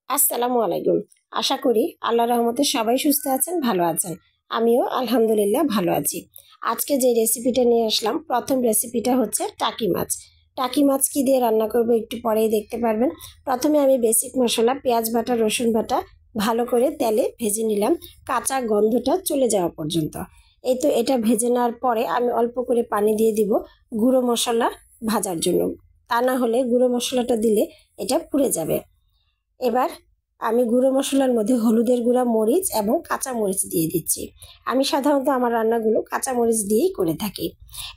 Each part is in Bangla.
আসসালামু আলাইকুম। আশা করি আল্লাহর রহমতে সবাই সুস্থ আছেন, ভালো আছেন। আমিও আলহামদুলিল্লাহ ভালো আছি। আজকে যে রেসিপিটা নিয়ে আসলাম, প্রথম রেসিপিটা হচ্ছে টাকি মাছ। টাকি মাছ কী দিয়ে রান্না করবো একটু পরেই দেখতে পারবেন। প্রথমে আমি বেসিক মশলা পেঁয়াজ বাটা, রসুন বাটা ভালো করে তেলে ভেজে নিলাম, কাঁচা গন্ধটা চলে যাওয়া পর্যন্ত। এই তো এটা ভেজে নেওয়ার পরে আমি অল্প করে পানি দিয়ে দিব গুঁড়ো মশলা ভাজার জন্য। তা না হলে গুঁড়ো মশলাটা দিলে এটা পুড়ে যাবে। এবার আমি গুঁড়ো মশলার মধ্যে হলুদের গুঁড়া, মরিচ এবং কাঁচা মরিচ দিয়ে দিচ্ছি। আমি সাধারণত আমার রান্নাগুলো কাঁচা মরিচ দিয়েই করে থাকি।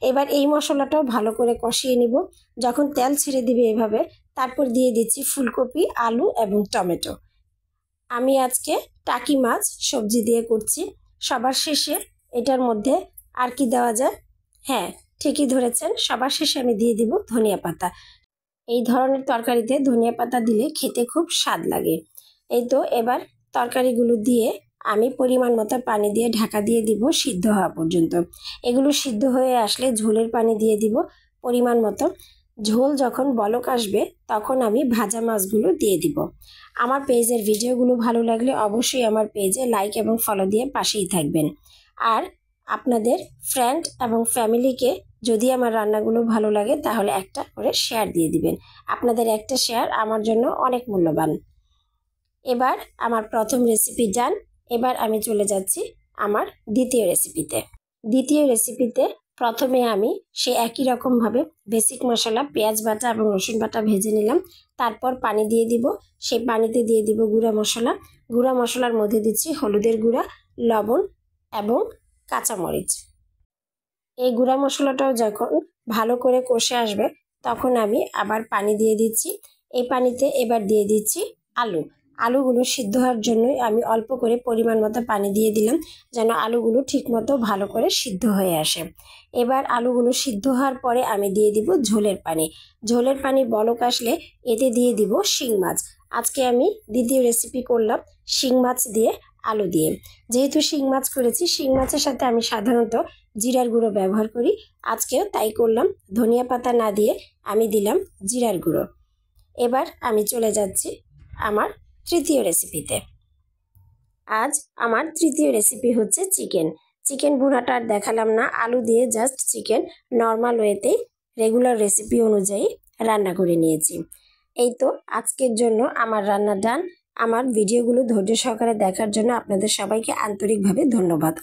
এবার এই মশলাটাও ভালো করে কষিয়ে নিব। যখন তেল ছেড়ে দিবে এভাবে, তারপর দিয়ে দিচ্ছি ফুলকপি, আলু এবং টমেটো। আমি আজকে টাকি মাছ সবজি দিয়ে করছি। সবার শেষে এটার মধ্যে আর কি দেওয়া যায়? হ্যাঁ, ঠিকই ধরেছেন, সবার শেষে আমি দিয়ে দিব ধনিয়া পাতা। এই ধরনের তরকারিতে ধনিয়া পাতা দিলে খেতে খুব স্বাদ লাগে। এই তো এবার তরকারিগুলো দিয়ে আমি পরিমাণ মতো পানি দিয়ে ঢাকা দিয়ে দিব সিদ্ধ হওয়া পর্যন্ত। এগুলো সিদ্ধ হয়ে আসলে ঝোলের পানি দিয়ে দিব পরিমাণ মতো। ঝোল যখন বলক আসবে তখন আমি ভাজা মাছগুলো দিয়ে দিব। আমার পেজের ভিডিওগুলো ভালো লাগলে অবশ্যই আমার পেজে লাইক এবং ফলো দিয়ে পাশেই থাকবেন। আর আপনাদের ফ্রেন্ড এবং ফ্যামিলিকে যদি আমার রান্নাগুলো ভালো লাগে তাহলে একটা করে শেয়ার দিয়ে দিবেন। আপনাদের একটা শেয়ার আমার জন্য অনেক মূল্যবান। এবার আমার প্রথম রেসিপি ডান। এবার আমি চলে যাচ্ছি আমার দ্বিতীয় রেসিপিতে। দ্বিতীয় রেসিপিতে প্রথমে আমি সে একই রকমভাবে বেসিক মশলা পেঁয়াজ বাটা এবং রসুন বাটা ভেজে নিলাম। তারপর পানি দিয়ে দিব। সেই পানিতে দিয়ে দিব গুঁড়া মশলা। গুঁড়া মশলার মধ্যে দিচ্ছি হলুদের গুঁড়া, লবণ এবং কাঁচামরিচ। এই গুঁড়া মশলাটাও যখন ভালো করে কষে আসবে তখন আমি আবার পানি দিয়ে দিচ্ছি। এই পানিতে এবার দিয়ে দিচ্ছি আলু। আলুগুলো সিদ্ধ হওয়ার জন্যই আমি অল্প করে পরিমাণ মতো পানি দিয়ে দিলাম, যেন আলুগুলো ঠিকমতো ভালো করে সিদ্ধ হয়ে আসে। এবার আলুগুলো সিদ্ধ হওয়ার পরে আমি দিয়ে দিব ঝোলের পানি। ঝোলের পানি বলক আসলে এতে দিয়ে দিব শিং মাছ। আজকে আমি দ্বিতীয় রেসিপি করলাম শিং মাছ দিয়ে, আলু দিয়ে। যেহেতু শিং মাছ করেছি, শিং মাছের সাথে আমি সাধারণত জিরার গুঁড়ো ব্যবহার করি। আজকেও তাই করলাম, ধনিয়া পাতা না দিয়ে আমি দিলাম জিরার গুঁড়ো। এবার আমি চলে যাচ্ছি আমার তৃতীয় রেসিপিতে। আজ আমার তৃতীয় রেসিপি হচ্ছে চিকেন। চিকেন ভুনাটা আর দেখালাম না, আলু দিয়ে জাস্ট চিকেন নর্মাল ওয়েতেই রেগুলার রেসিপি অনুযায়ী রান্না করে নিয়েছি। এই তো আজকের জন্য আমার রান্না ডান। আমার ভিডিওগুলো ধৈর্য সহকারে দেখার জন্য আপনাদের সবাইকে আন্তরিকভাবে ধন্যবাদ।